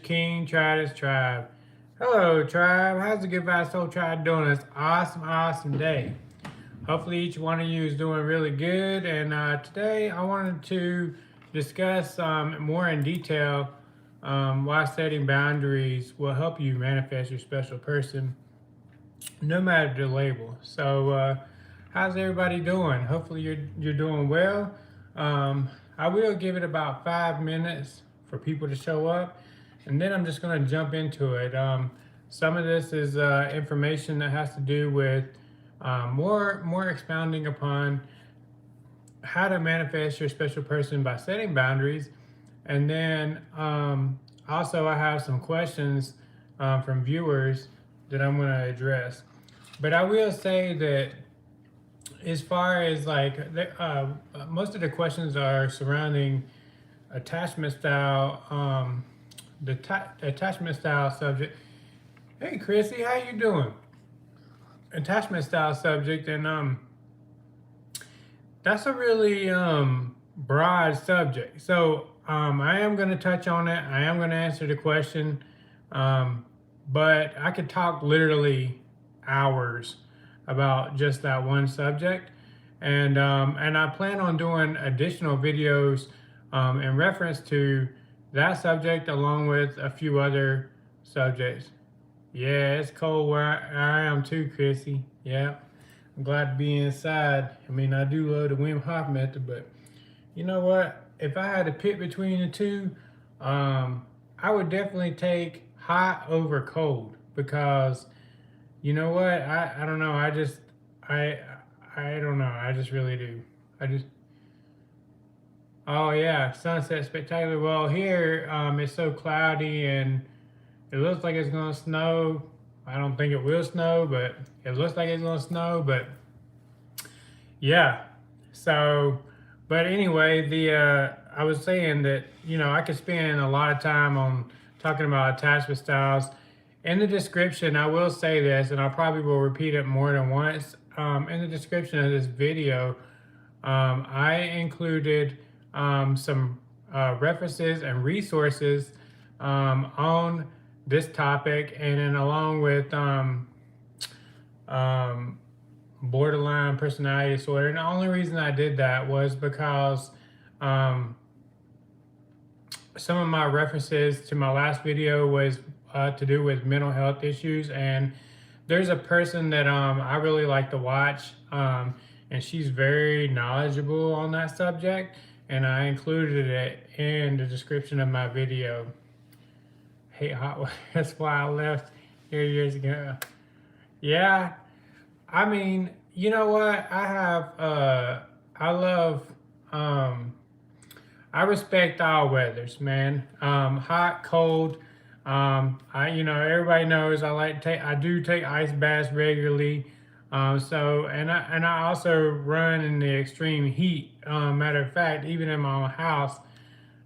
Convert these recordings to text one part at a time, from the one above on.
King Tridents Tribe. Hello, Tribe. How's the Good Vibes Soul Tribe doing this awesome day? Hopefully each one of you is doing really good. And today I wanted to discuss more in detail why setting boundaries will help you manifest your special person, no matter the label. So, how's everybody doing? Hopefully you're doing well. I will give it about 5 minutes for people to show up, and then I'm just going to jump into it. Some of this is information that has to do with more expounding upon how to manifest your special person by setting boundaries, and then also I have some questions from viewers that I'm going to address. But I will say that as far as like most of the questions are surrounding attachment style, attachment style subject. Hey Chrissy, how you doing? Attachment style subject, and that's a really broad subject. So I am going to touch on it. I am going to answer the question, but I could talk literally hours about just that one subject, and I plan on doing additional videos in reference to that subject, along with a few other subjects. Yeah, it's cold where I am too, Chrissy. Yeah, I'm glad to be inside. I mean, I do love the Wim Hof method, but you know what? If I had to pick between the two, I would definitely take hot over cold, because you know what? I don't know. I don't know. I just really do. Oh yeah, sunset spectacular. Well, here it's so cloudy and it looks like it's gonna snow. I don't think it will snow, but it looks like it's gonna snow. But yeah. So, but anyway, I was saying that I could spend a lot of time on talking about attachment styles. In the description, I will say this, and I probably will repeat it more than once. In the description of this video, I included some references and resources on this topic, and then along with borderline personality disorder. And the only reason I did that was because some of my references to my last video was to do with mental health issues, and there's a person that I really like to watch, and she's very knowledgeable on that subject, and I included it in the description of my video. Hey, that's why I left here years ago. Yeah, I mean, you know what? I respect all weathers, man. Hot, cold. Everybody knows I do take ice baths regularly. And I also run in the extreme heat. Matter of fact, even in my own house,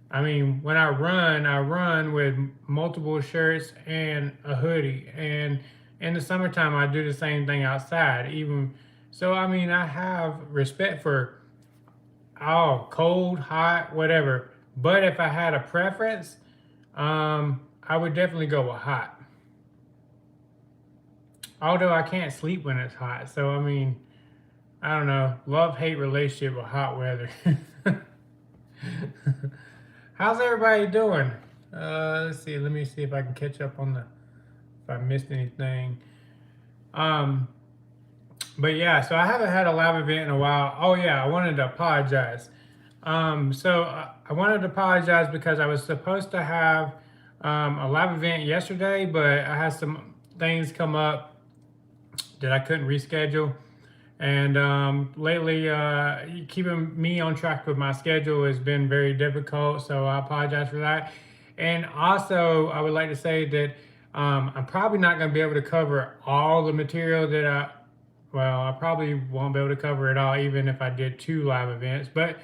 I mean, when I run with multiple shirts and a hoodie. And in the summertime, I do the same thing outside. So, I mean, I have respect for all cold, hot, whatever. But if I had a preference, I would definitely go with hot. Although I can't sleep when it's hot. So, I mean, I don't know. Love-hate relationship with hot weather. How's everybody doing? Let's see. Let me see if I can catch up on if I missed anything. But yeah, so I haven't had a live event in a while. Oh yeah, I wanted to apologize. I wanted to apologize because I was supposed to have a live event yesterday, but I had some things come up that I couldn't reschedule. And lately, keeping me on track with my schedule has been very difficult, so I apologize for that. And also, I would like to say that I'm probably not going to be able to cover all the material that I probably won't be able to cover it all, even if I did 2 live events. But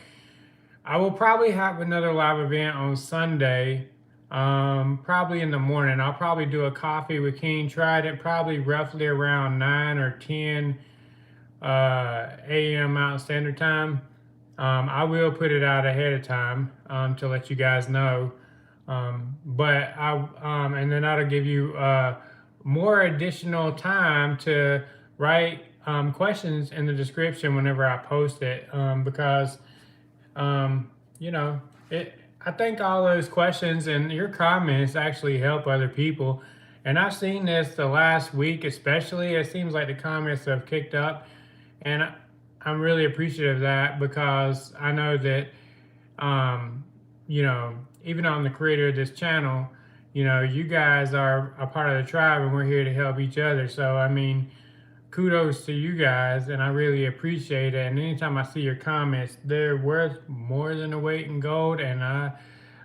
I will probably have another live event on Sunday, probably in the morning. I'll probably do a coffee with King Trident, probably roughly around 9 or 10 a.m. Mountain Standard Time. I will put it out ahead of time to let you guys know. But and then that'll give you more additional time to write questions in the description whenever I post it, because you know, I think all those questions and your comments actually help other people. And I've seen this the last week, especially. It seems like the comments have kicked up, and I'm really appreciative of that because I know that, um, you know, even on the creator of this channel, you know, you guys are a part of the tribe, and we're here to help each other. So I mean, kudos to you guys, and I really appreciate it. And anytime I see your comments, they're worth more than a weight in gold, and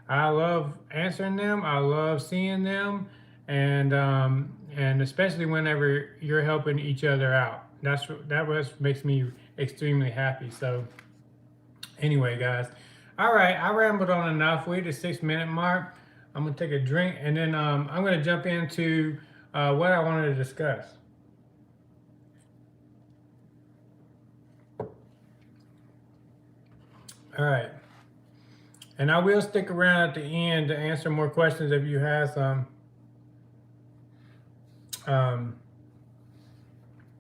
I love answering them. I love seeing them, and especially whenever you're helping each other out. That was makes me extremely happy. So anyway, guys, all right, I rambled on enough. We're at the 6 minute mark. I'm gonna take a drink, and then I'm gonna jump into what I wanted to discuss. All right. And I will stick around at the end to answer more questions if you have some.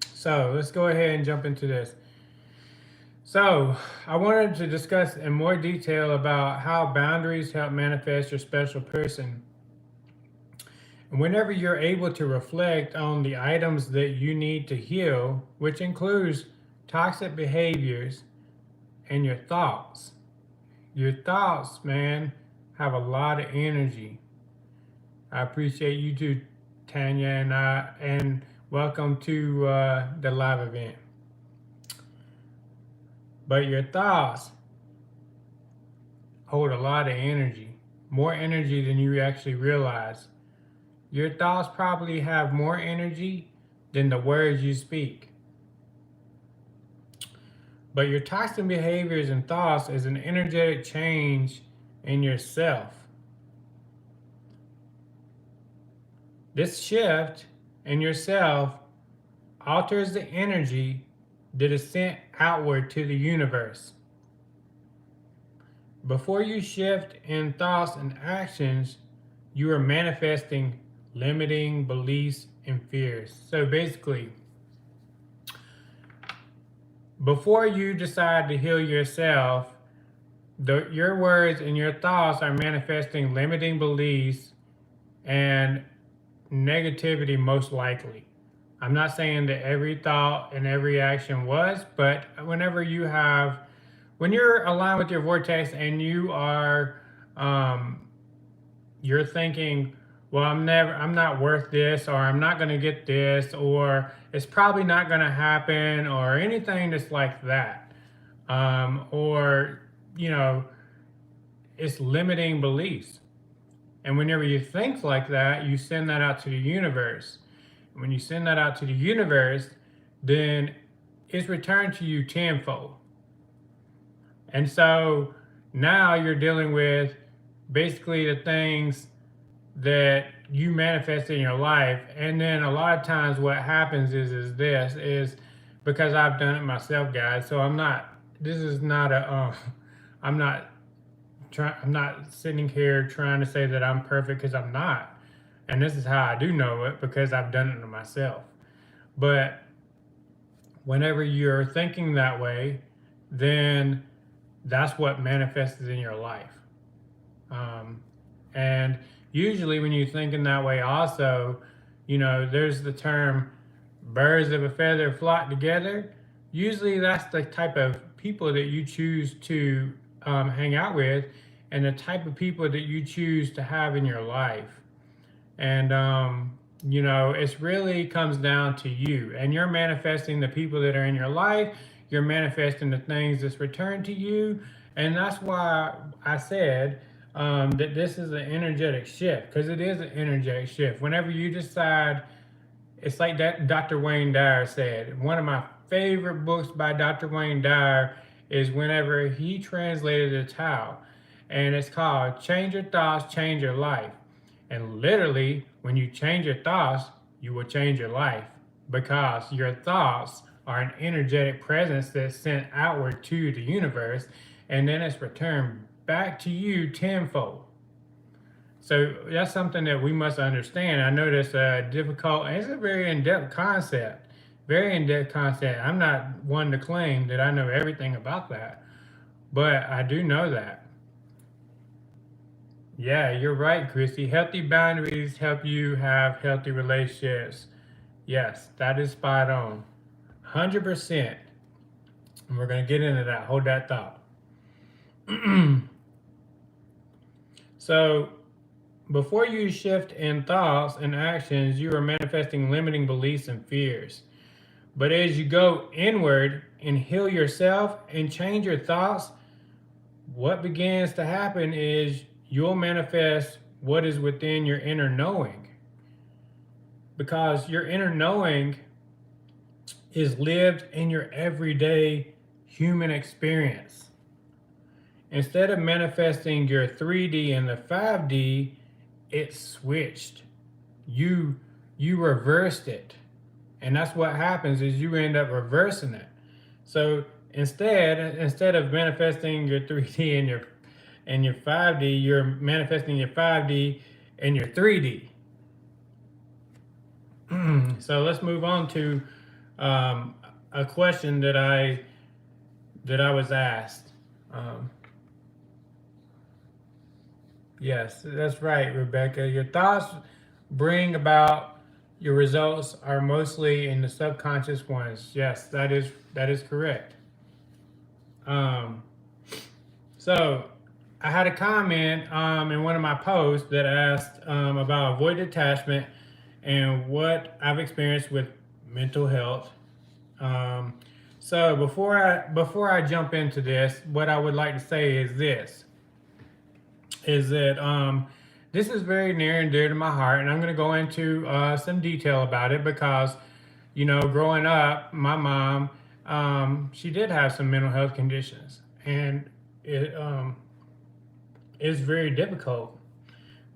So let's go ahead and jump into this. So I wanted to discuss in more detail about how boundaries help manifest your special person. And whenever you're able to reflect on the items that you need to heal, which includes toxic behaviors and your thoughts. Your thoughts, man, have a lot of energy. I appreciate you too, Tanya, and welcome to the live event. But your thoughts hold a lot of energy, more energy than you actually realize. Your thoughts probably have more energy than the words you speak. But your toxic behaviors and thoughts is an energetic change in yourself. This shift in yourself alters the energy that is sent outward to the universe. Before you shift in thoughts and actions, you are manifesting limiting beliefs and fears. So basically, before you decide to heal yourself, your words and your thoughts are manifesting limiting beliefs and negativity, most likely. I'm not saying that every thought and every action was, but when you're aligned with your vortex and you are, you're thinking, well, I'm not worth this, or I'm not going to get this, or it's probably not going to happen, or anything that's like that. Or, you know, it's limiting beliefs. And whenever you think like that, you send that out to the universe. And when you send that out to the universe, then it's returned to you tenfold. And so now you're dealing with basically the things that you manifest in your life. And then a lot of times what happens is because I've done it myself, guys. So I'm not sitting here trying to say that I'm perfect, because I'm not. And this is how I do know it, because I've done it to myself. But whenever you're thinking that way, then that's what manifests in your life. And usually when you're thinking that way also, you know, there's the term birds of a feather flock together. Usually that's the type of people that you choose to hang out with, and the type of people that you choose to have in your life. And, you know, it really comes down to you, and you're manifesting the people that are in your life. You're manifesting the things that's returned to you. And that's why I said that this is an energetic shift, because it is an energetic shift. Whenever you decide, it's like that Dr. Wayne Dyer said. One of my favorite books by Dr. Wayne Dyer is whenever he translated the Tao, and it's called Change Your Thoughts, Change Your Life. And literally, when you change your thoughts, you will change your life, because your thoughts are an energetic presence that's sent outward to the universe, and then it's returned back to you tenfold. So that's something that we must understand. I know that's difficult, and it's a very in-depth concept. Very in-depth concept. I'm not one to claim that I know everything about that, but I do know that. Yeah, you're right, Christy. Healthy boundaries help you have healthy relationships. Yes, that is spot on. 100%. And we're going to get into that. Hold that thought. So, before you shift in thoughts and actions, you are manifesting limiting beliefs and fears. But as you go inward and heal yourself and change your thoughts, what begins to happen is you'll manifest what is within your inner knowing. Because your inner knowing is lived in your everyday human experience. Instead of manifesting your 3D and the 5D, it switched. You reversed it. And that's what happens is you end up reversing it. So instead of manifesting your 3D and your 5D, you're manifesting your 5D and your 3D. So let's move on to a question that I was asked. Yes, that's right, Rebecca. Your thoughts bring about your results are mostly in the subconscious ones. Yes, that is correct. So I had a comment in one of my posts that asked about avoidant attachment and what I've experienced with mental health. So before I jump into this, what I would like to say is this: is that this is very near and dear to my heart, and I'm going to go into some detail about it because, growing up, my mom, she did have some mental health conditions, and it is very difficult.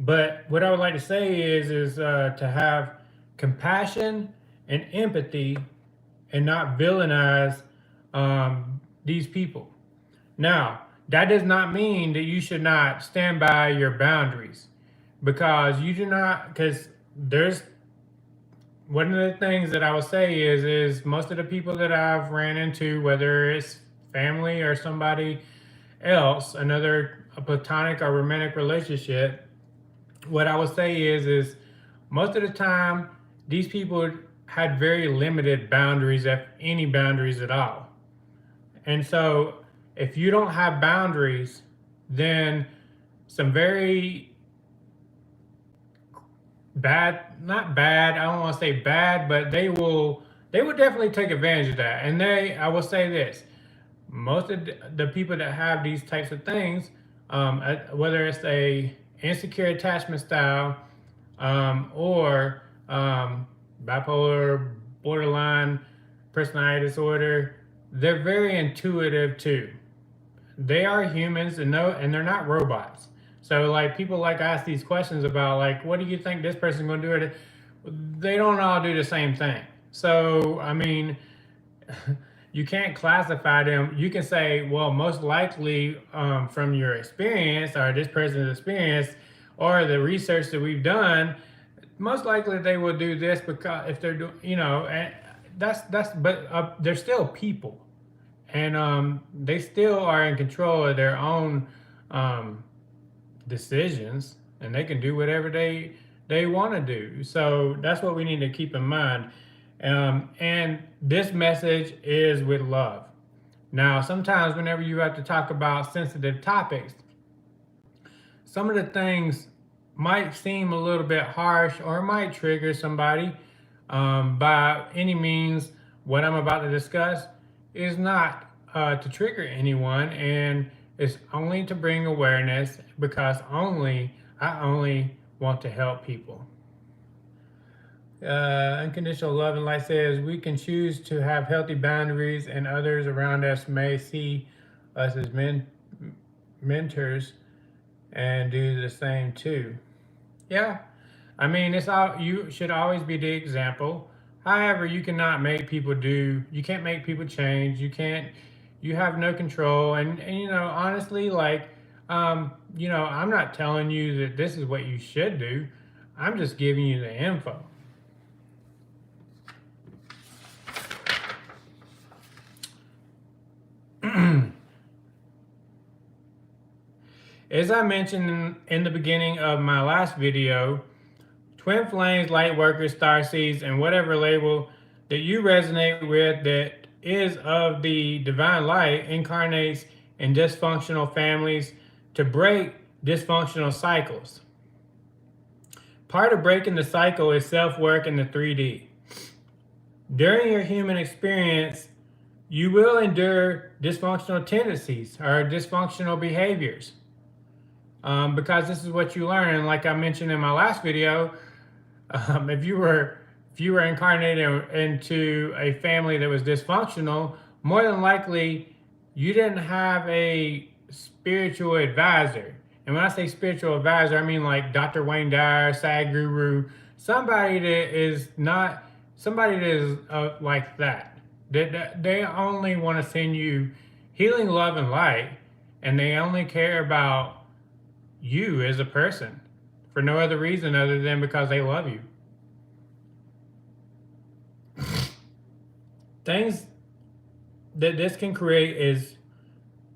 But what I would like to say is to have compassion and empathy, and not villainize these people. Now, that does not mean that you should not stand by your boundaries, because you do not. Because there's one of the things that I would say is most of the people that I've ran into, whether it's family or somebody else, a platonic or romantic relationship, what I would say is most of the time these people had very limited boundaries, if any boundaries at all. And so if you don't have boundaries, then some very bad, not bad, I don't want to say bad, but they will definitely take advantage of that. And I will say this: most of the people that have these types of things, whether it's a insecure attachment style, or bipolar, borderline personality disorder, they're very intuitive too. They are humans, and they're not robots. So like people ask these questions about what do you think this person's going to do? They don't all do the same thing. So I mean, you can't classify them. You can say, well, most likely from your experience or this person's experience or the research that we've done, most likely they will do this because if they're doing, and but they're still people, and they still are in control of their own decisions, and they can do whatever they want to do. So that's what we need to keep in mind. And this message is with love. Now, sometimes whenever you have to talk about sensitive topics, some of the things might seem a little bit harsh or it might trigger somebody. By any means, what I'm about to discuss is not to trigger anyone, and it's only to bring awareness, because I only want to help people. Unconditional love and light says we can choose to have healthy boundaries, and others around us may see us as mentors and do the same too. Yeah, I mean, you should always be the example. However, you cannot make people you can't make people change. You have no control. And honestly, I'm not telling you that this is what you should do. I'm just giving you the info. As I mentioned in the beginning of my last video, twin flames, light workers, starseeds, and whatever label that you resonate with that is of the divine light incarnates in dysfunctional families to break dysfunctional cycles. Part of breaking the cycle is self-work in the 3D. During your human experience, you will endure dysfunctional tendencies or dysfunctional behaviors because this is what you learn. And like I mentioned in my last video, if you were incarnated into a family that was dysfunctional, more than likely you didn't have a spiritual advisor. And when I say spiritual advisor, I mean like Dr. Wayne Dyer, Sadhguru, somebody that is like that. They only want to send you healing, love, and light, and they only care about you as a person for no other reason other than because they love you. Things that this can create is,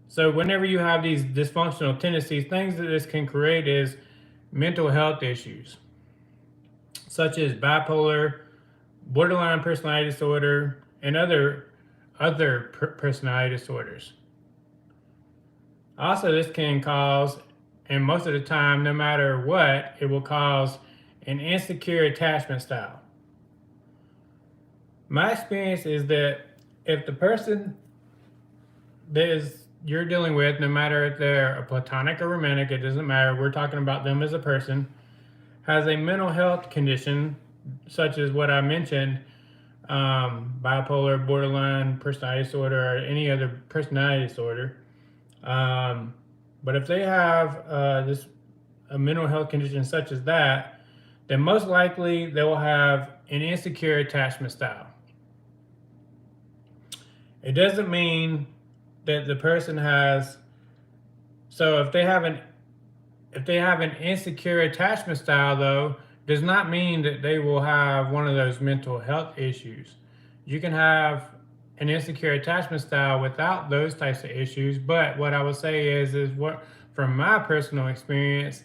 so whenever you have these dysfunctional tendencies, things that this can create is mental health issues, such as bipolar, borderline personality disorder, and other personality disorders. Also, this can cause, and most of the time, no matter what, it will cause an insecure attachment style. My experience is that if the person that you're dealing with, no matter if they're a platonic or romantic, it doesn't matter, we're talking about them as a person, has a mental health condition, such as what I mentioned, bipolar, borderline personality disorder, or any other personality disorder. But if they have a mental health condition such as that, then most likely they will have an insecure attachment style. It doesn't mean that the person has, so if they have an insecure attachment style, though, does not mean that they will have one of those mental health issues. You can have an insecure attachment style without those types of issues, but what I would say is what, from my personal experience,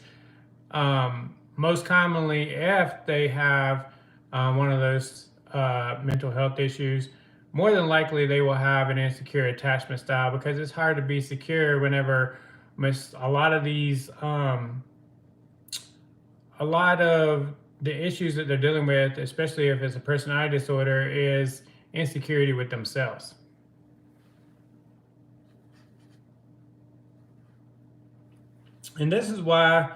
most commonly, if they have one of those mental health issues, more than likely they will have an insecure attachment style, because it's hard to be secure whenever a lot of the issues that they're dealing with, especially if it's a personality disorder, is insecurity with themselves. And this is why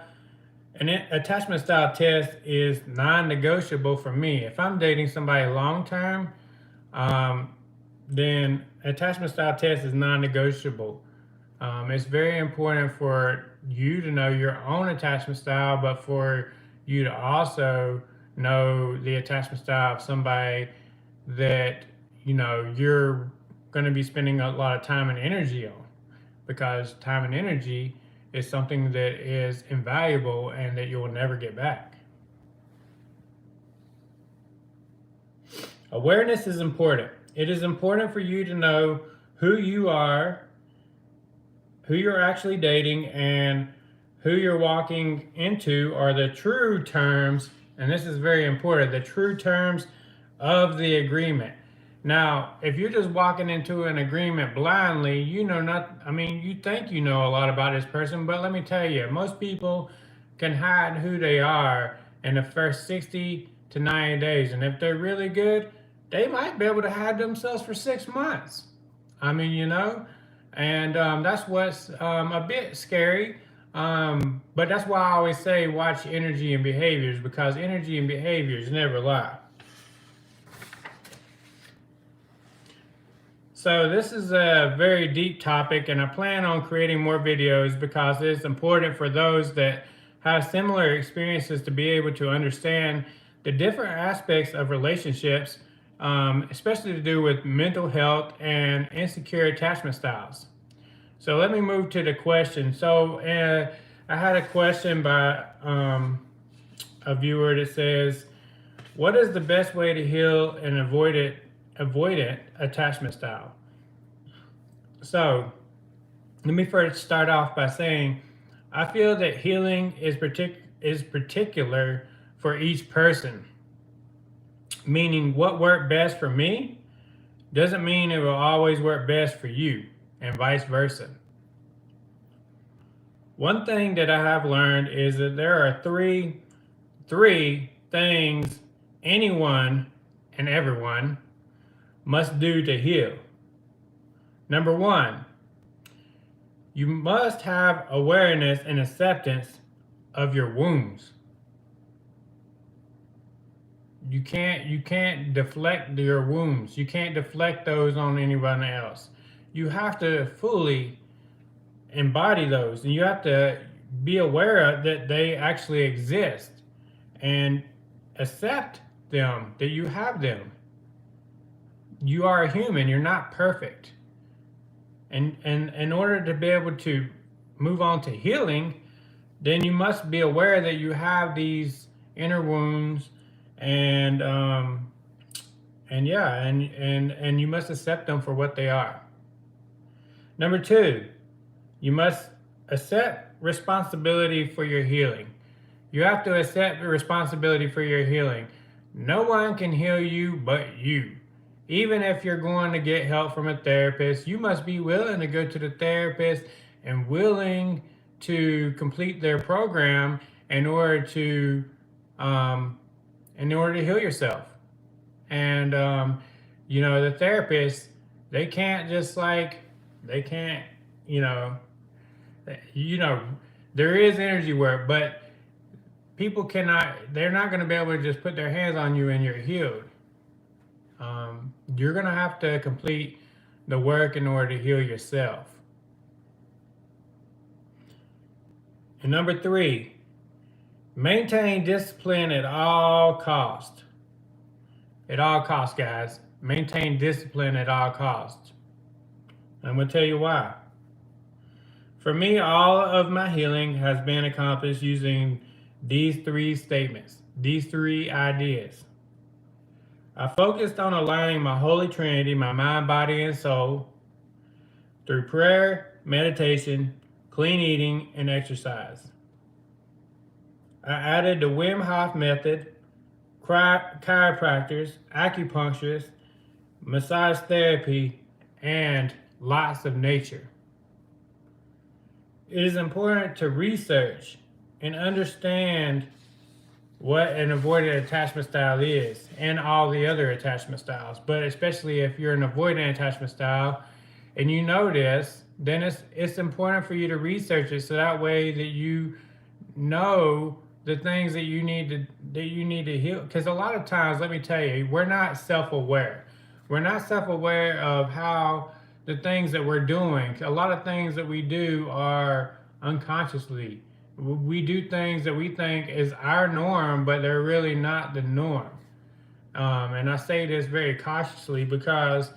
an attachment style test is non-negotiable for me. If I'm dating somebody long-term, then attachment style test is non-negotiable. It's very important for you to know your own attachment style, but for you to also know the attachment style of somebody that you're going to be spending a lot of time and energy on, because time and energy is something that is invaluable and that you'll never get back. Awareness is important. It is important for you to know who you are, who you're actually dating, and who you're walking into are the true terms, and this is very important, the true terms of the agreement. Now, if you're just walking into an agreement blindly, you think you know a lot about this person, but let me tell you, most people can hide who they are in the first 60 to 90 days, and if they're really good, they might be able to hide themselves for 6 months. And that's what's a bit scary. But that's why I always say watch energy and behaviors, because energy and behaviors never lie. So this is a very deep topic, and I plan on creating more videos because it's important for those that have similar experiences to be able to understand the different aspects of relationships, especially to do with mental health and insecure attachment styles. So let me move to the question. So I had a question by a viewer that says, what is the best way to heal an avoidant attachment style? So let me first start off by saying, I feel that healing is particular for each person. Meaning what worked best for me doesn't mean it will always work best for you, and vice versa. One thing that I have learned is that there are three things anyone and everyone must do to heal. Number one, you must have awareness and acceptance of your wounds. You can't deflect your wounds. You can't deflect those on anyone else. You have to fully embody those, and you have to be aware that they actually exist and accept them, that you have them. You are a human. You're not perfect. And in order to be able to move on to healing, then you must be aware that you have these inner wounds, and you must accept them for what they are. Number two, you must accept responsibility for your healing. You have to accept the responsibility for your healing. No one can heal you but you. Even if you're going to get help from a therapist, you must be willing to go to the therapist and willing to complete their program in order to heal yourself. And the therapist, they can't there is energy work, but they're not going to be able to just put their hands on you and you're healed. You're going to have to complete the work in order to heal yourself. And number three, maintain discipline at all costs. At all costs, guys. Maintain discipline at all costs. I'm going to tell you why. For me, all of my healing has been accomplished using these three statements, these three ideas. I focused on aligning my Holy Trinity, my mind, body, and soul, through prayer, meditation, clean eating, and exercise. I added the Wim Hof method, chiropractors, acupuncturists, massage therapy, and lots of nature. It is important to research and understand what an avoidant attachment style is, and all the other attachment styles. But especially if you're an avoidant attachment style and you know this, then it's important for you to research it, so that way that you know the things that you need to heal. Because a lot of times, let me tell you, we're not self-aware. We're not self-aware of how the things that we're doing. A lot of things that we do are unconsciously. We do things that we think is our norm, but they're really not the norm. And I say this very cautiously because,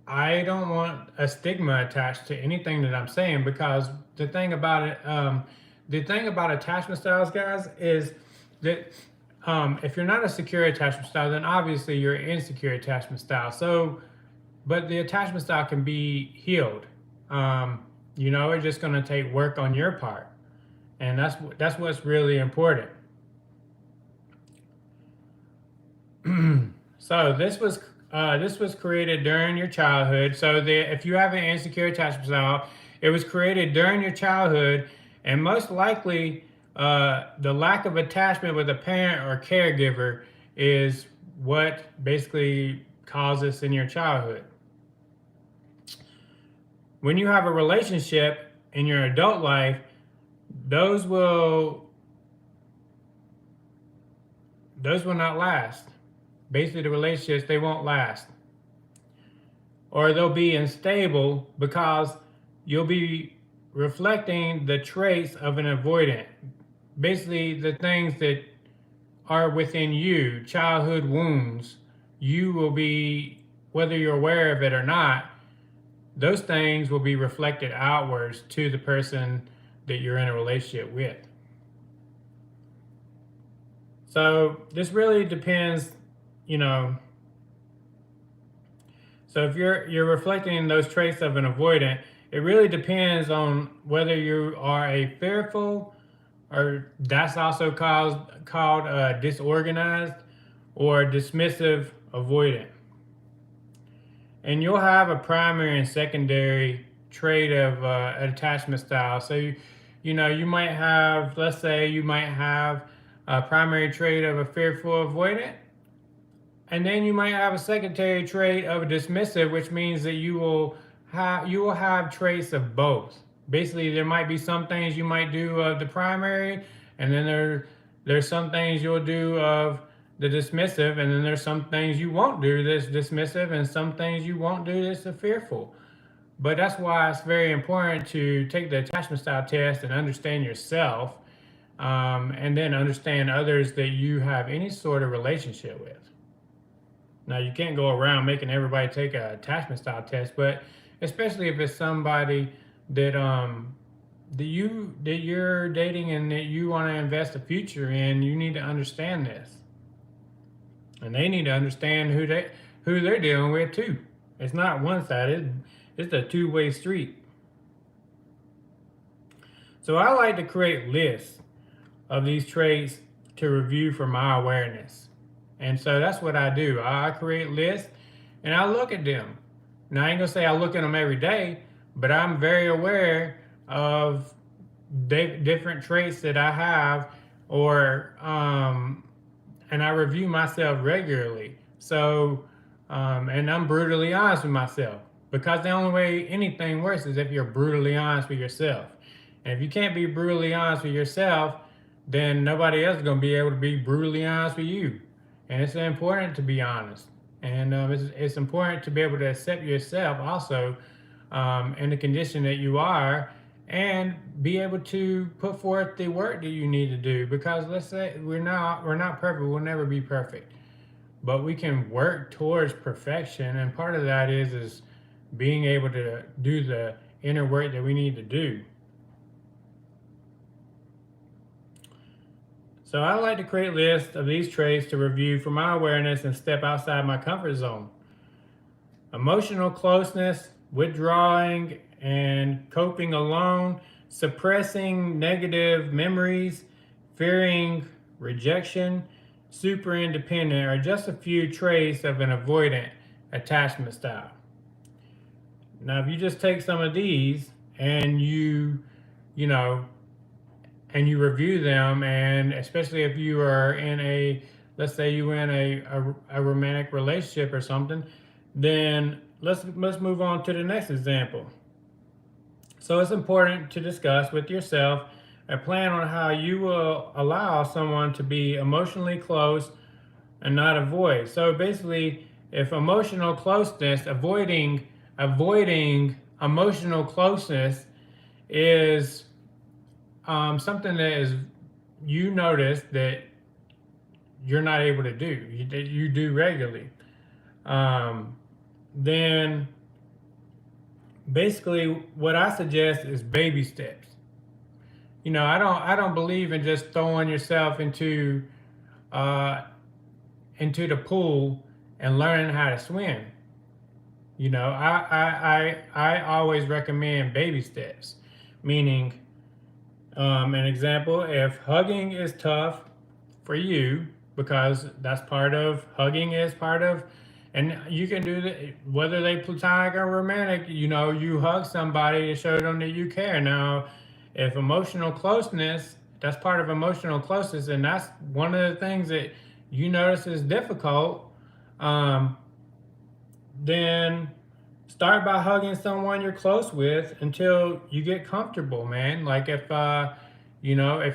I don't want a stigma attached to anything that I'm saying, because the thing about attachment styles, guys, is that if you're not a secure attachment style, then obviously you're an insecure attachment style. So, but the attachment style can be healed. It's just going to take work on your part, and that's what's really important. So this was created during your childhood. So if you have an insecure attachment style, it was created during your childhood, and most likely the lack of attachment with a parent or caregiver is what basically caused this in your childhood. When you have a relationship in your adult life, those will not last. Basically, the relationships, they won't last. Or they'll be unstable because you'll be reflecting the traits of an avoidant. Basically, the things that are within you, childhood wounds, you will be, whether you're aware of it or not, those things will be reflected outwards to the person that you're in a relationship with. So this really depends, you know. So if you're reflecting those traits of an avoidant, it really depends on whether you are a fearful, or that's also called disorganized, or dismissive avoidant. And you'll have a primary and secondary trait of attachment style. So you might have, let's say you might have a primary trait of a fearful avoidant, and then you might have a secondary trait of a dismissive, which means that you will have traits of both. Basically, there might be some things you might do of the primary, and then there's some things you'll do of the dismissive, and then there's some things you won't do that's dismissive, and some things you won't do that's fearful. But that's why it's very important to take the attachment style test and understand yourself, and then understand others that you have any sort of relationship with. Now, you can't go around making everybody take an attachment style test, but especially if it's somebody that you're dating and that you want to invest a future in, you need to understand this, and they need to understand who they're dealing with too. It's not one-sided; it's a two-way street. So I like to create lists of these traits to review for my awareness. And so that's what I do. I create lists and I look at them. Now, I ain't gonna say I look at them every day, but I'm very aware of different traits that I have, and I review myself regularly. So, and I'm brutally honest with myself, because the only way anything works is if you're brutally honest with yourself. And if you can't be brutally honest with yourself, then nobody else is gonna be able to be brutally honest with you. And it's important to be honest. And it's important to be able to accept yourself also, in the condition that you are, and be able to put forth the work that you need to do. Because let's say we're not perfect, we'll never be perfect. But we can work towards perfection, and part of that is being able to do the inner work that we need to do. So I like to create lists of these traits to review for my awareness and step outside my comfort zone. Emotional closeness, withdrawing and coping alone, suppressing negative memories, fearing rejection, super independent are just a few traits of an avoidant attachment style. Now, if you just take some of these and you review them, and especially if you are in let's say you were in a romantic relationship or something, then let's move on to the next example. So it's important to discuss with yourself a plan on how you will allow someone to be emotionally close and not avoid. So basically, if emotional closeness, avoiding emotional closeness is something that is you notice that you're not able to do, that you do regularly, then basically what I suggest is baby steps. I don't believe in just throwing yourself into the pool and learning how to swim. I always recommend baby steps, meaning, an example, if hugging is tough for you, because that's part of hugging is part of, and you can do that whether they platonic or romantic. You hug somebody to show them that you care. Now, if emotional closeness, that's part of emotional closeness, and that's one of the things that you notice is difficult, then start by hugging someone you're close with until you get comfortable, man. Like if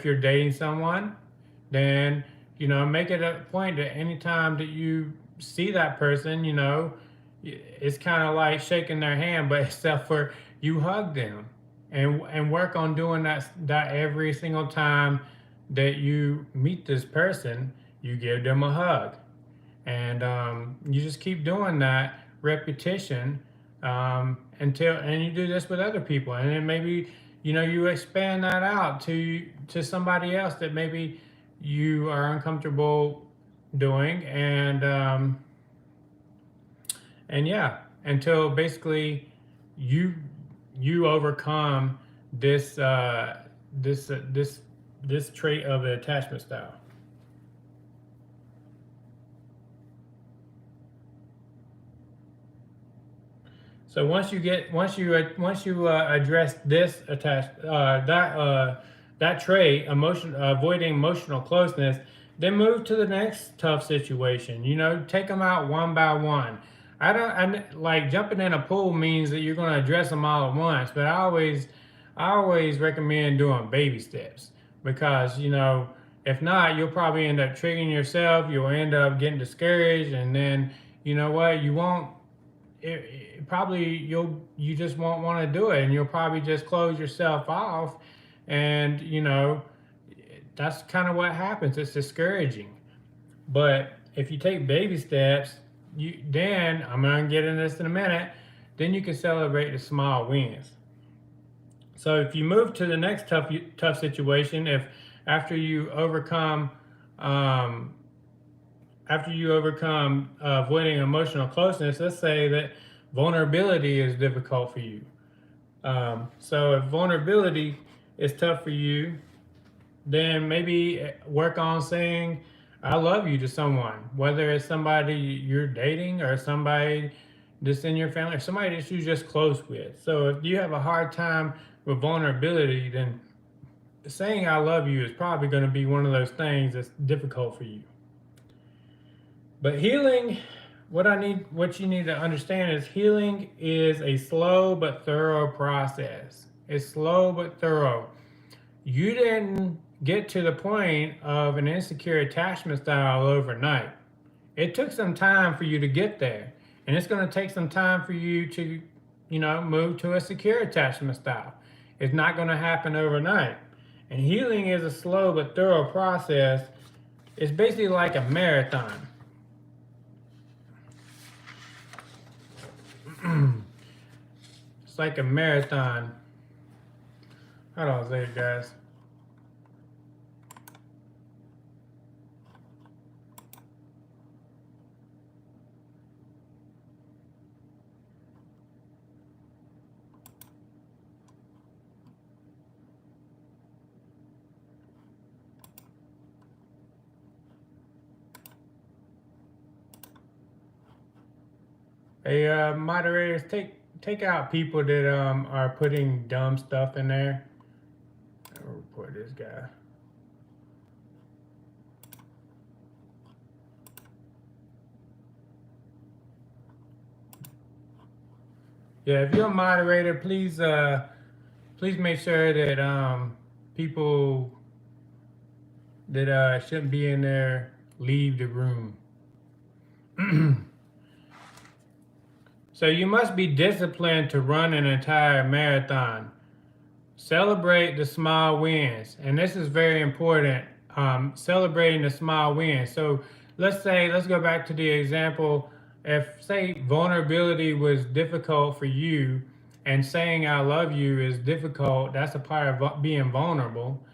you're dating someone, then make it a point that anytime that you see that person, it's kind of like shaking their hand, but except for you hug them, and work on doing that every single time that you meet this person. You give them a hug, and you just keep doing that repetition and you do this with other people, and then maybe you expand that out to somebody else that maybe you are uncomfortable doing, and yeah, until basically you overcome this this trait of the attachment style. So once you address this that trait, avoiding emotional closeness, then move to the next tough situation. Take them out one by one. I like jumping in a pool means that you're going to address them all at once, but I always recommend doing baby steps, because if not, you'll probably end up triggering yourself. You'll end up getting discouraged, and then you won't. You just won't want to do it, and you'll probably just close yourself off, and that's kind of what happens. It's discouraging. But if you take baby steps, then I'm gonna get into this in a minute. Then you can celebrate the small wins. So if you move to the next tough situation, if after you overcome avoiding emotional closeness, let's say that vulnerability is difficult for you. So if vulnerability is tough for you, then maybe work on saying "I love you" to someone, whether it's somebody you're dating or somebody that's in your family or somebody that you're just close with. So if you have a hard time with vulnerability, then saying "I love you" is probably going to be one of those things that's difficult for you. But healing, what you need to understand is healing is a slow but thorough process. It's slow but thorough. You didn't get to the point of an insecure attachment style overnight. It took some time for you to get there. And it's going to take some time for you to, move to a secure attachment style. It's not going to happen overnight. And healing is a slow but thorough process. It's basically like a marathon. It's like a marathon. Hold on a second, guys. Hey, moderators, take out people that are putting dumb stuff in there. I'll report this guy. Yeah, if you're a moderator, please make sure that people that shouldn't be in there leave the room. So you must be disciplined to run an entire marathon. Celebrate the small wins, and this is very important. Celebrating the small wins. So let's go back to the example. If, say, vulnerability was difficult for you, and saying "I love you" is difficult, that's a part of being vulnerable.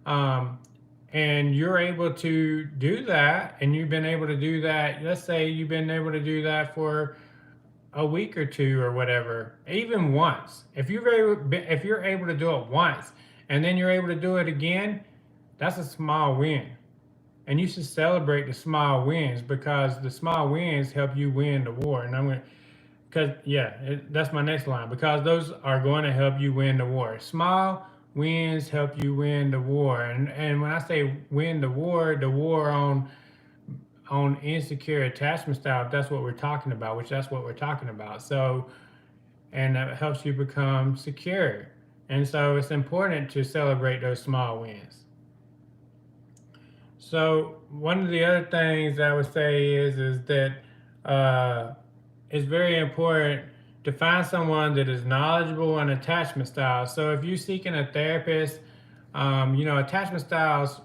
And you're able to do that, and you've been able to do that. Let's say you've been able to do that for a week or two or whatever, even once. If you're able to do it once and then you're able to do it again, that's a small win. And you should celebrate the small wins, because the small wins help you win the war. And that's my next line, because those are going to help you win the war. Small wins help you win the war. And when I say win the war on insecure attachment style, if that's what we're talking about, which that's what we're talking about. So, and that helps you become secure. And so it's important to celebrate those small wins. So one of the other things I would say is that it's very important to find someone that is knowledgeable in attachment styles. So if you're seeking a therapist, attachment styles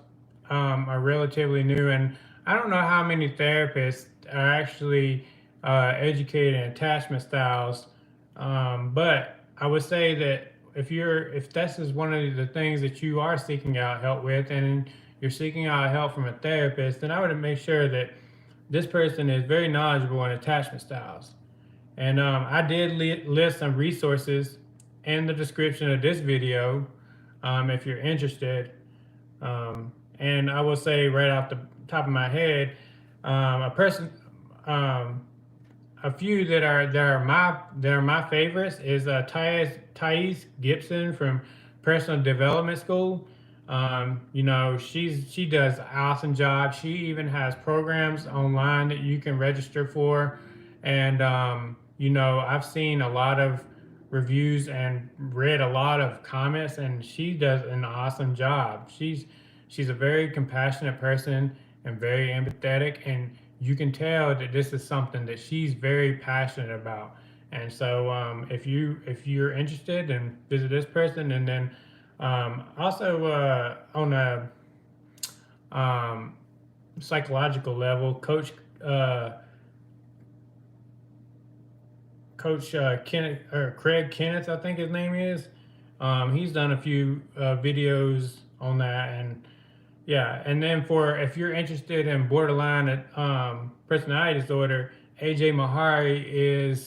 are relatively new, and I don't know how many therapists are actually educated in attachment styles But I would say that if this is one of the things that you are seeking out help with, and you're seeking out help from a therapist, then I would make sure that this person is very knowledgeable in attachment styles. And I did list some resources in the description of this video if you're interested. And I will say right off the top of my head, a person, a few that are my favorites is Thais Gibson from Personal Development School. She does an awesome job. She even has programs online that you can register for, and I've seen a lot of reviews and read a lot of comments, and she does an awesome job. She's a very compassionate person and very empathetic, and you can tell that this is something that she's very passionate about. And so, if you're interested, then visit this person, and then also on a psychological level, Coach Kenneth or Craig Kenneth, I think his name is. He's done a few videos on that, and yeah. And then if you're interested in borderline personality disorder, AJ Mahari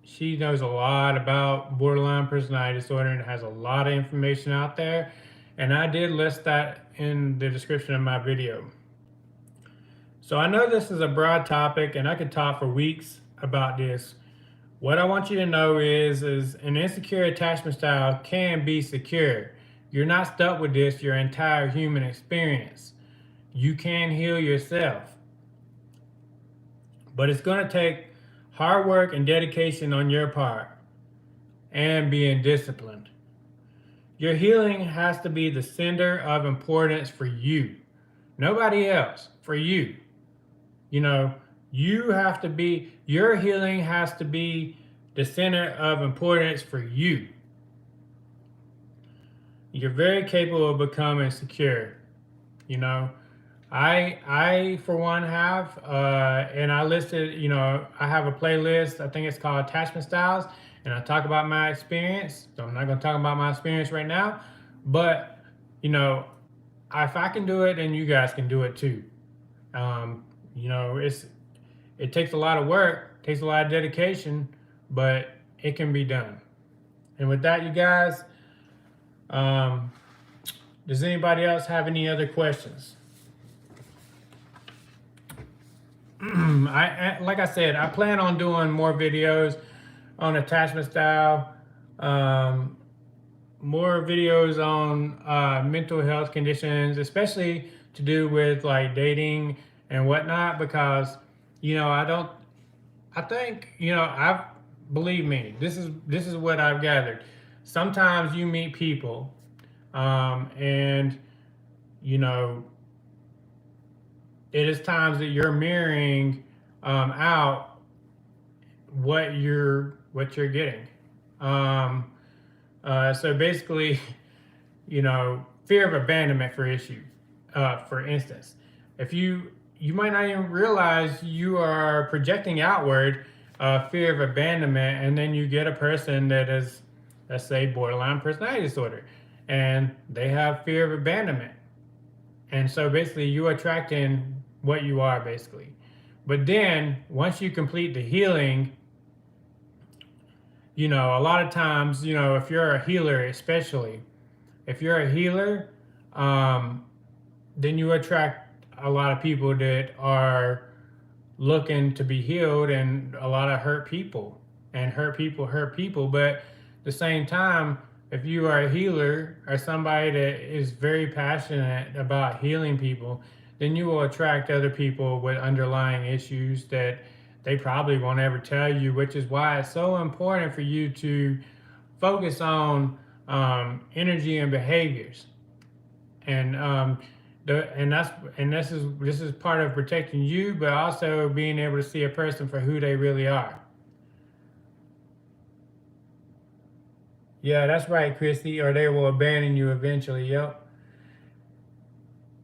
she knows a lot about borderline personality disorder and has a lot of information out there. And I did list that in the description of my video. So I know this is a broad topic and I could talk for weeks about this. What I want you to know is an insecure attachment style can be secure. You're not stuck with this your entire human experience. You can heal yourself. But it's going to take hard work and dedication on your part and being disciplined. Your healing has to be the center of importance for you. Nobody else, for you. Your healing has to be the center of importance for you. You're very capable of becoming secure. I for one have, and I listed, I have a playlist, I think it's called Attachment Styles, and I talk about my experience. So I'm not going to talk about my experience right now, but, if I can do it, then you guys can do it too. It takes a lot of work, takes a lot of dedication, but it can be done. And with that, you guys, does anybody else have any other questions? Like I said, I plan on doing more videos on attachment style, more videos on mental health conditions, especially to do with like dating and whatnot, because believe me, this is what I've gathered. Sometimes you meet people, and it is times that you're mirroring out what you're getting. So basically, fear of abandonment for instance, if you might not even realize you are projecting outward fear of abandonment, and then you get a person that is, let's say, borderline personality disorder, and they have fear of abandonment. And so basically you're attracting what you are, basically. But then once you complete the healing, a lot of times, if you're a healer, especially if you're a healer, then you attract a lot of people that are looking to be healed, and a lot of hurt people. And hurt people. But at the same time, if you are a healer or somebody that is very passionate about healing people, then you will attract other people with underlying issues that they probably won't ever tell you, which is why it's so important for you to focus on energy and behaviors. And this is part of protecting you, but also being able to see a person for who they really are. Yeah, that's right, Christy, or they will abandon you eventually. Yep.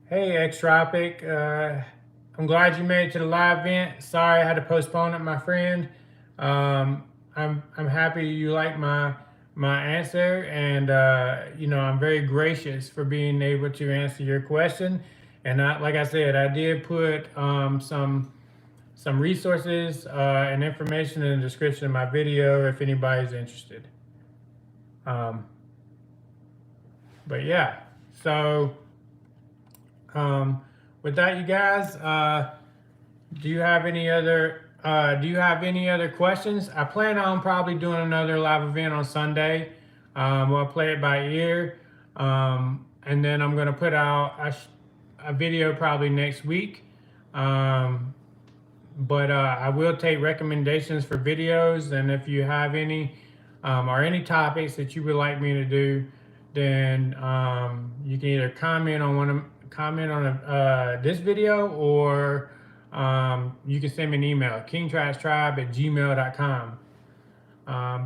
Hey, Extropic. I'm glad you made it to the live event. Sorry I had to postpone it, my friend. I'm happy you like my answer, and you know, I'm very gracious for being able to answer your question. And like I said, I did put some resources and information in the description of my video if anybody's interested. Um, but yeah, so um, with that, you guys, do you have any other questions? I plan on probably doing another live event on Sunday. We'll play it by ear, and then I'm gonna put out a video probably next week. But I will take recommendations for videos, and if you have any or any topics that you would like me to do, then you can either comment on this video, or you can send me an email, kingtrashtribe@gmail.com.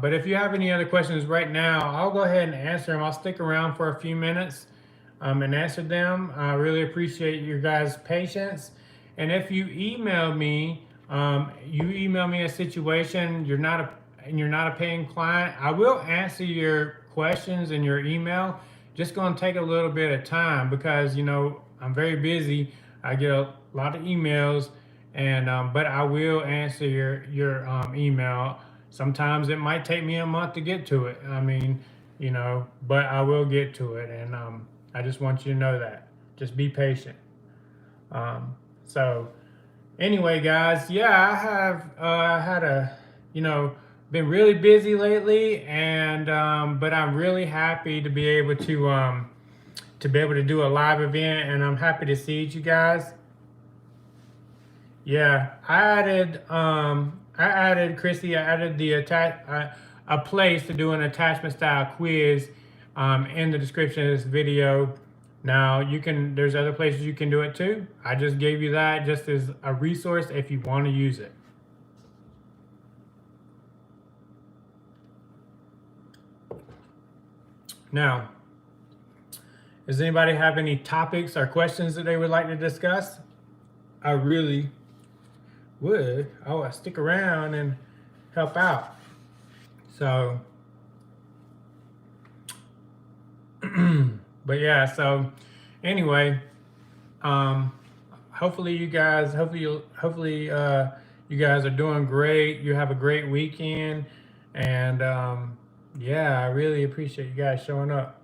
But if you have any other questions right now, I'll go ahead and answer them. I'll stick around for a few minutes and answer them. I really appreciate your guys' patience. And if you email me, a situation, you're not a paying client, I will answer your questions in your email. Just going to take a little bit of time because, you know, I'm very busy. I get a lot of emails, and but I will answer your email. Sometimes it might take me a month to get to it. I mean, you know, but I will get to it, and I just want you to know that. Just be patient. So anyway, guys, yeah, I have had been really busy lately, and but I'm really happy to be able to do a live event, and I'm happy to see you guys. Yeah, Chrissy. I added a place to do an attachment style quiz in the description of this video. Now there's other places you can do it too. I just gave you that just as a resource if you want to use it. Now, does anybody have any topics or questions that they would like to discuss? I really would. I stick around and help out. So, but yeah, so anyway, hopefully you guys are doing great. You have a great weekend, and yeah, I really appreciate you guys showing up.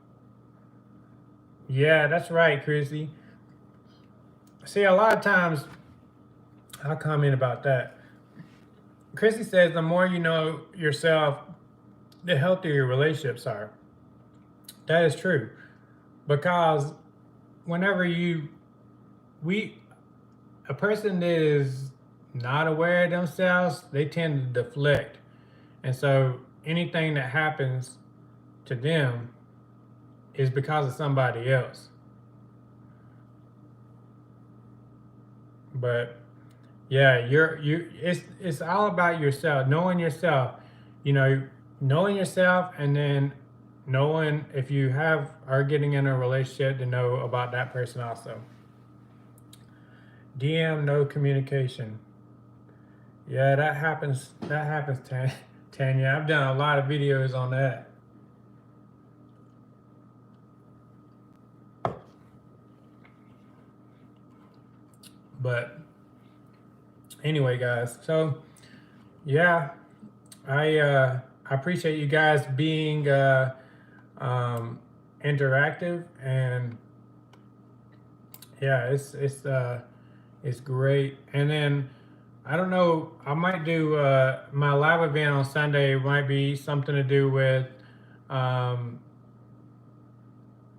Yeah, that's right, Chrissy. See, a lot of times I'll comment about that. Chrissy says the more you know yourself, the healthier your relationships are. That is true. Because whenever a person that is not aware of themselves, they tend to deflect. And so anything that happens to them is because of somebody else. But yeah, it's all about yourself, knowing yourself, knowing yourself, and then knowing if you are getting in a relationship to know about that person also. DM, no communication. Yeah, that happens, Tanya. I've done a lot of videos on that. But anyway, guys, so yeah, I appreciate you guys being interactive, and yeah, it's great. And then I don't know, I might do my live event on Sunday. It might be something to do with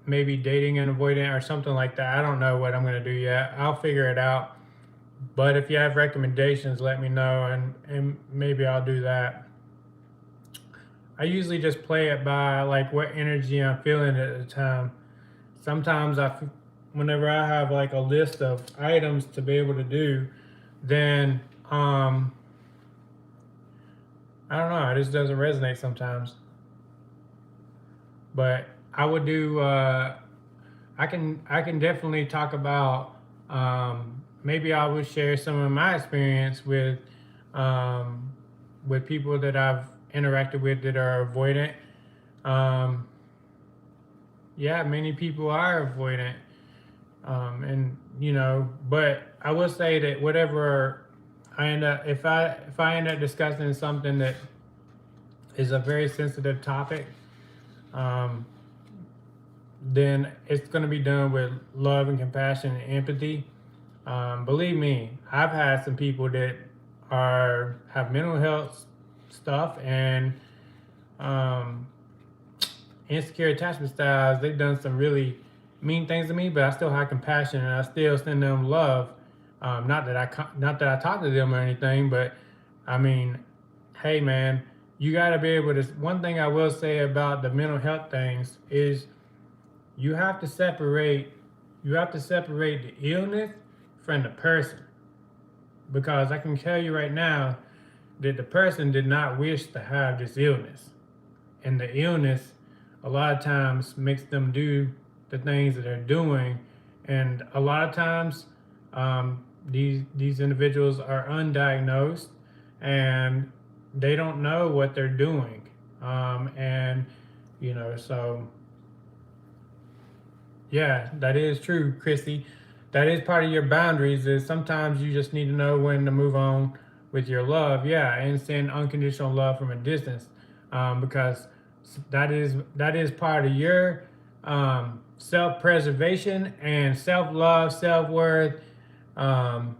maybe dating and avoidant or something like that. I don't know what I'm going to do yet. I'll figure it out. But if you have recommendations, let me know, and maybe I'll do that. I usually just play it by like what energy I'm feeling at the time. Sometimes whenever I have like a list of items to be able to do, then I don't know, it just doesn't resonate sometimes. But I would do I can definitely talk about maybe I would share some of my experience with people that I've interacted with that are avoidant. Um, yeah, many people are avoidant. And but I will say that whatever I end up, if I end up discussing something that is a very sensitive topic, um, then it's going to be done with love and compassion and empathy. Believe me, I've had some people that have mental health stuff and um, insecure attachment styles. They've done some really mean things to me, but I still have compassion and I still send them love. Not that I talk to them or anything, but I mean, hey man, you got to be able to. One thing I will say about the mental health things is you have to separate. You have to separate the illness from the person, because I can tell you right now that the person did not wish to have this illness, and the illness a lot of times makes them do the things that they're doing, and a lot of times these individuals are undiagnosed and they don't know what they're doing, and so yeah, that is true, Chrissy. That is part of your boundaries. Is sometimes you just need to know when to move on with your love. Yeah, and send unconditional love from a distance, because that is part of your self-preservation and self-love, self-worth, um,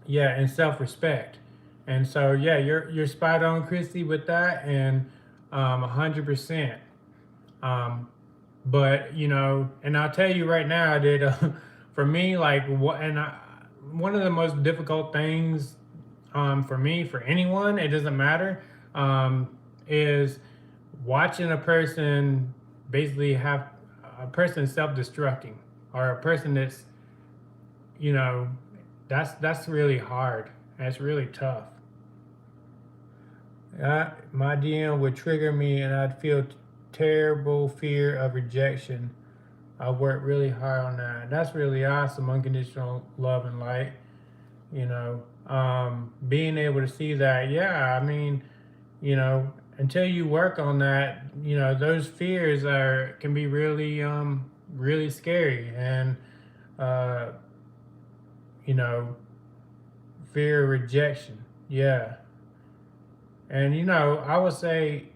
yeah, and self-respect. And so yeah, you're spot on, Christy, with that, and 100%. But and I'll tell you right now that for me, like one of the most difficult things for me, for anyone, it doesn't matter, is watching a person basically have a person self-destructing, or a person that's you know that's really hard. That's really tough. My DM would trigger me and I'd feel terrible fear of rejection. I worked really hard on that. That's really awesome. Unconditional love and light. Being able to see that. Yeah, I mean, until you work on that, those fears can be really, really scary. And, uh, you know, fear of rejection. Yeah. And, I would say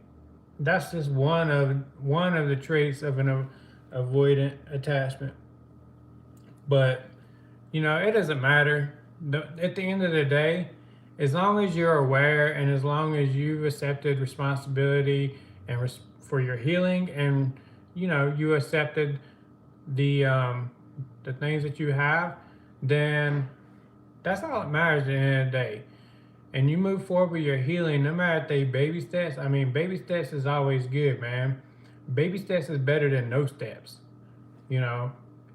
that's just one of the traits of an avoidant attachment. But it doesn't matter. At the end of the day, as long as you're aware and as long as you've accepted responsibility and for your healing, and you accepted the things that you have, then that's all that matters at the end of the day. And you move forward with your healing, no matter if they baby steps. I mean, baby steps is always good, man. Baby steps is better than no steps. It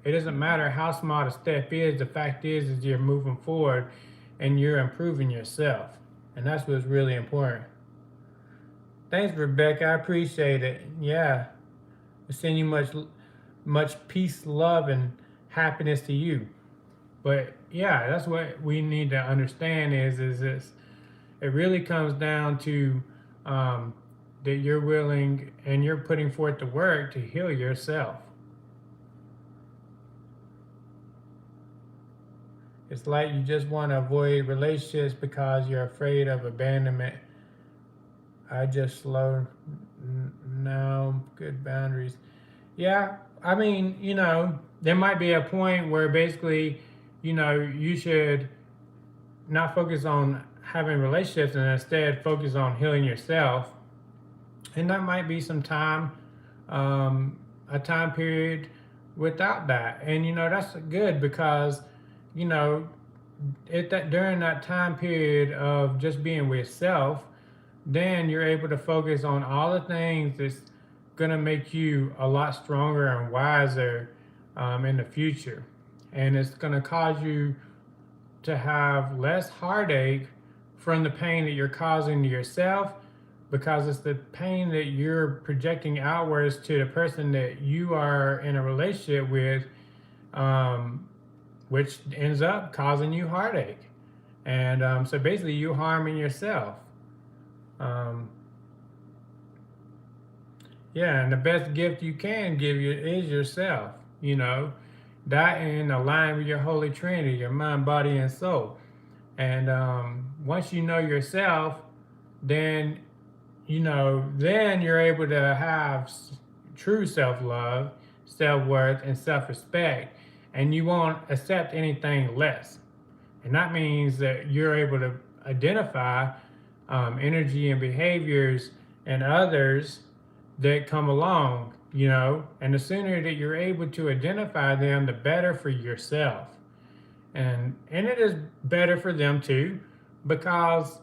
doesn't matter how small the step is. The fact is you're moving forward and you're improving yourself. And that's what's really important. Thanks, Rebecca. I appreciate it. Yeah. I send you much peace, love, and happiness to you. But yeah, that's what we need to understand is this. It really comes down to that you're willing and you're putting forth the work to heal yourself. It's like you just want to avoid relationships because you're afraid of abandonment. I just slow now, good boundaries. Yeah, I mean, there might be a point where basically, you should not focus on having relationships and instead focus on healing yourself. And that might be some time, a time period without that. And, that's good because, during that time period of just being with self, then you're able to focus on all the things that's going to make you a lot stronger and wiser in the future. And it's going to cause you to have less heartache from the pain that you're causing to yourself, because it's the pain that you're projecting outwards to the person that you are in a relationship with, which ends up causing you heartache. And so basically you're harming yourself. Um, yeah, and the best gift you can give you is yourself. You know, that and align with your Holy Trinity, your mind, body, and soul. And once you know yourself, then then you're able to have true self-love, self-worth, and self-respect, and you won't accept anything less. And that means that you're able to identify energy and behaviors and others that come along, and the sooner that you're able to identify them, the better for yourself. And it is better for them too, because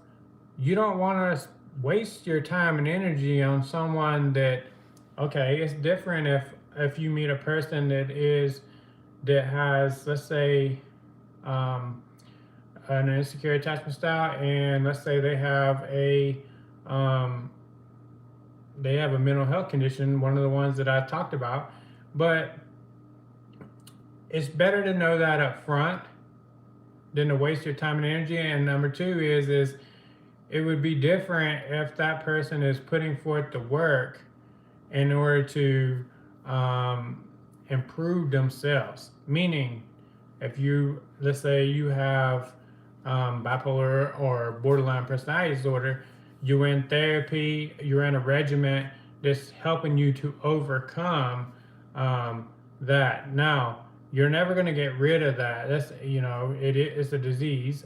you don't want to waste your time and energy on someone that, okay, it's different if you meet a person that has, let's say, an insecure attachment style, and let's say um, they have a mental health condition, one of the ones that I talked about. But it's better to know that up front than to waste your time and energy. And number two is it would be different if that person is putting forth the work in order to improve themselves. Meaning, if let's say you have bipolar or borderline personality disorder, you're in therapy, you're in a regimen that's helping you to overcome that. Now, you're never going to get rid of that. It's a disease,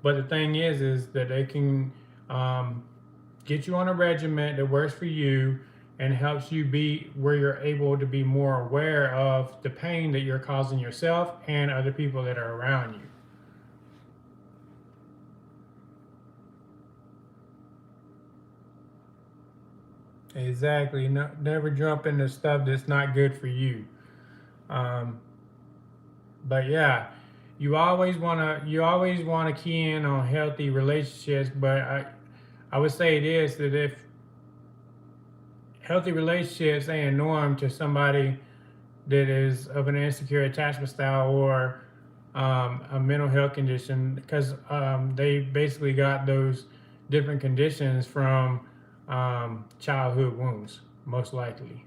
but the thing is that they can get you on a regimen that works for you and helps you be where you're able to be more aware of the pain that you're causing yourself and other people that are around you. Exactly. No, never jump into stuff that's not good for you. Um, but yeah, you always wanna key in on healthy relationships. But I would say this, that if healthy relationships ain't a norm to somebody that is of an insecure attachment style or a mental health condition, because they basically got those different conditions from childhood wounds, most likely.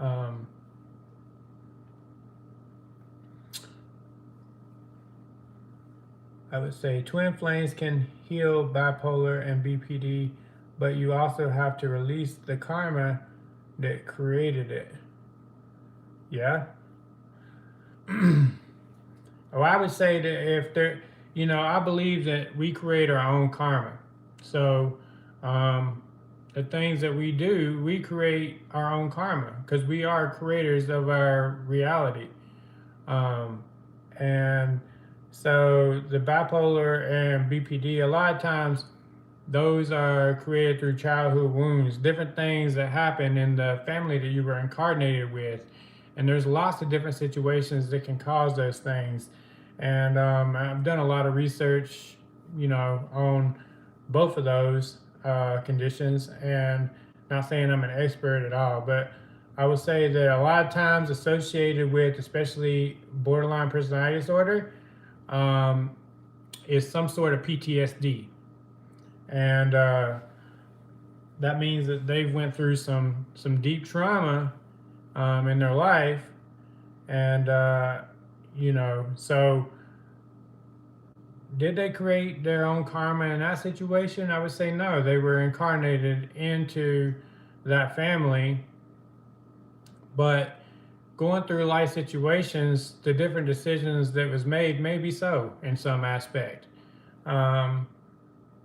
Um, I would say twin flames can heal bipolar and BPD, but you also have to release the karma that created it. Yeah. Or I would say that if there, I believe that we create our own karma. So the things that we do, we create our own karma because we are creators of our reality. Um, and so the bipolar and BPD, a lot of times those are created through childhood wounds, different things that happen in the family that you were incarnated with. And there's lots of different situations that can cause those things. And I've done a lot of research, on both of those conditions. And not saying I'm an expert at all, but I would say that a lot of times associated with, especially borderline personality disorder, is some sort of PTSD. And that means that they've went through some deep trauma in their life, and so did they create their own karma in that situation? I would say no. They were incarnated into that family, but going through life situations, the different decisions that was made, maybe so in some aspect.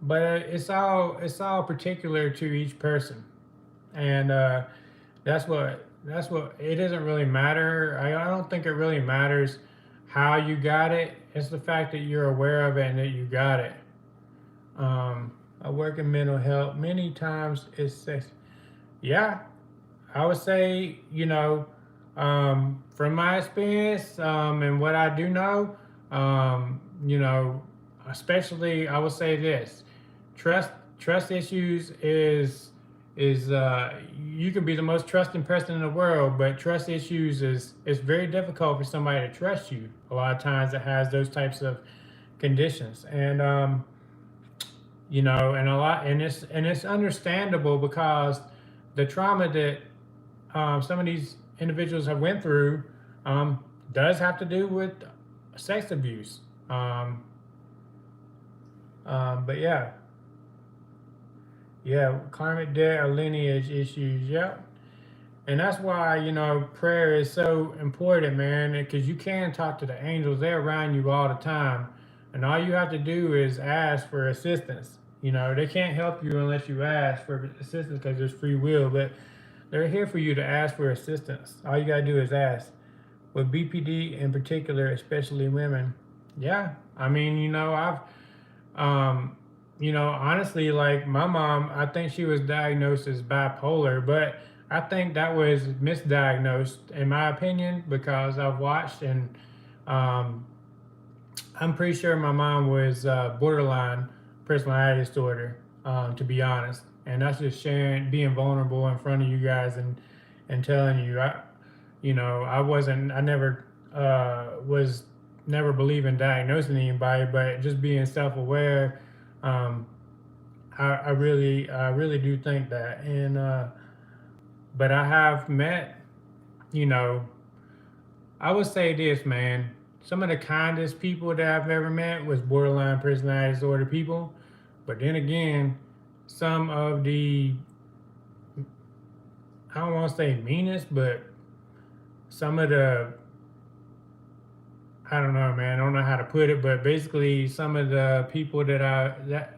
But it's all particular to each person, and that's what it doesn't really matter. I don't think it really matters how you got it. It's the fact that you're aware of it and that you got it. I work in mental health. Many times yeah, I would say, from my experience and what I do know, especially I would say this: trust issues is you can be the most trusting person in the world, but trust issues is very difficult for somebody to trust you. A lot of times it has those types of conditions, and you know, and it's understandable because the trauma that some of these individuals have went through um, does have to do with sex abuse. Um, but yeah, yeah, karmic debt or lineage issues. Yep. And that's why, prayer is so important, man, because you can talk to the angels. They're around you all the time. And all you have to do is ask for assistance. They can't help you unless you ask for assistance because there's free will, but they're here for you to ask for assistance. All you got to do is ask. With BPD in particular, especially women, yeah. I mean, um, honestly, like my mom, I think she was diagnosed as bipolar, but I think that was misdiagnosed, in my opinion, because I've watched and um, I'm pretty sure my mom was borderline personality disorder, to be honest. And that's just sharing, being vulnerable in front of you guys and telling you, I never was never believe in diagnosing anybody, but just being self-aware. Um, I really do think that, and but I have met, you know, I would say this, man. Some of the kindest people that I've ever met was borderline personality disorder people, but then again, some of the, I don't want to say meanest, but some of the, I don't know, man. I don't know how to put it, but basically, some of the people that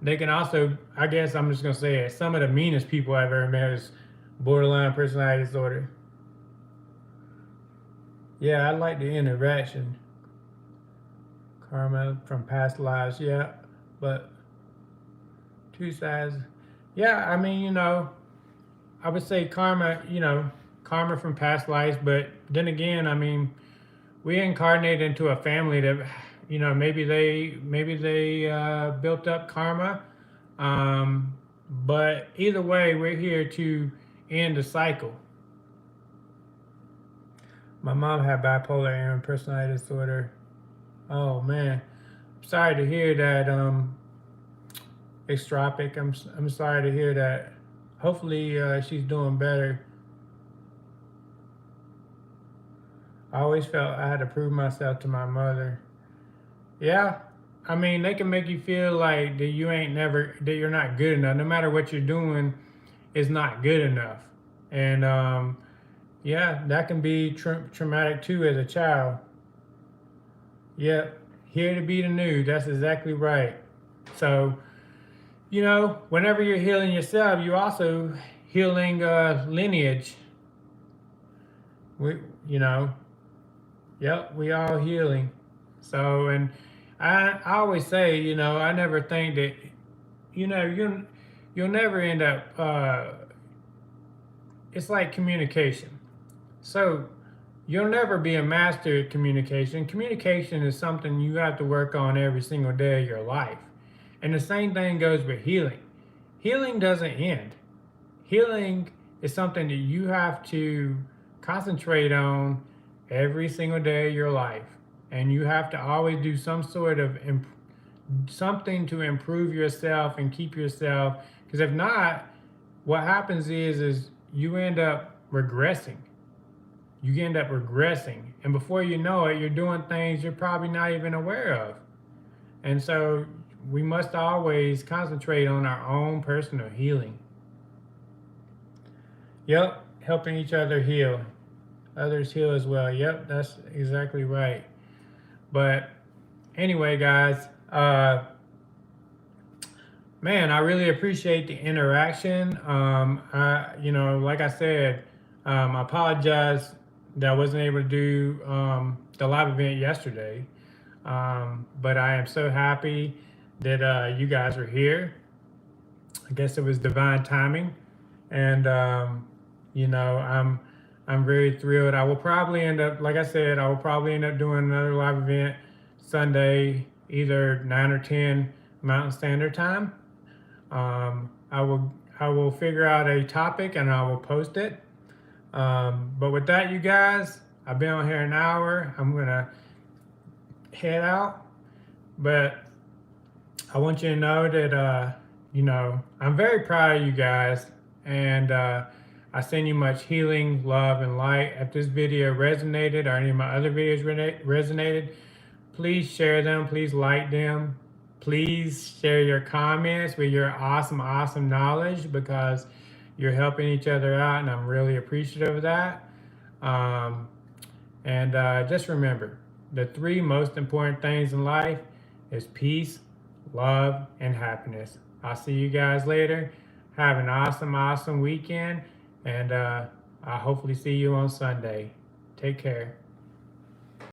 they can also, I guess I'm just gonna say it. Some of the meanest people I've ever met is borderline personality disorder. Yeah, I like the interaction, karma from past lives. Yeah, but two sides. Yeah, I mean, I would say karma. Karma from past lives, but then again, I mean, we incarnate into a family that, maybe they built up karma, um, but either way, we're here to end the cycle. My mom had bipolar and personality disorder. Oh man, sorry to hear that. Extropic. I'm sorry to hear that. Hopefully, she's doing better. I always felt I had to prove myself to my mother. Yeah, I mean, they can make you feel like that you're not good enough. No matter what you're doing, is not good enough. And yeah, that can be traumatic too as a child. Yep, here to be the new. That's exactly right. So, whenever you're healing yourself, you also healing lineage. We, you know, yep, we all healing. So, and I always say, I never think that, you'll never end up. It's like communication. So, you'll never be a master at communication. Communication is something you have to work on every single day of your life. And the same thing goes with healing. Healing doesn't end. Healing is something that you have to concentrate on every single day of your life. And you have to always do some sort of something to improve yourself and keep yourself. Because if not, what happens is you end up regressing. You end up regressing. And before you know it, you're doing things you're probably not even aware of. And so we must always concentrate on our own personal healing. Yep, helping each other heal. Others heal as well. Yep, that's exactly right. But anyway, guys, man, I really appreciate the interaction. Like I said, I apologize that I wasn't able to do the live event yesterday. But I am so happy that you guys are here. I guess it was divine timing, and I'm very thrilled. I will probably end up, like I said, I will probably end up doing another live event Sunday, either 9 or 10 Mountain Standard Time. I will figure out a topic and I will post it. But with that, you guys, I've been on here an hour. I'm gonna head out, but I want you to know that, I'm very proud of you guys, and I send you much healing, love, and light. If this video resonated or any of my other videos resonated, please share them, please like them, please share your comments with your awesome knowledge, because you're helping each other out, and I'm really appreciative of that. And just remember, the 3 most important things in life is peace, love, and happiness. I'll see you guys later. Have an awesome weekend, and I'll hopefully see you on Sunday. Take care.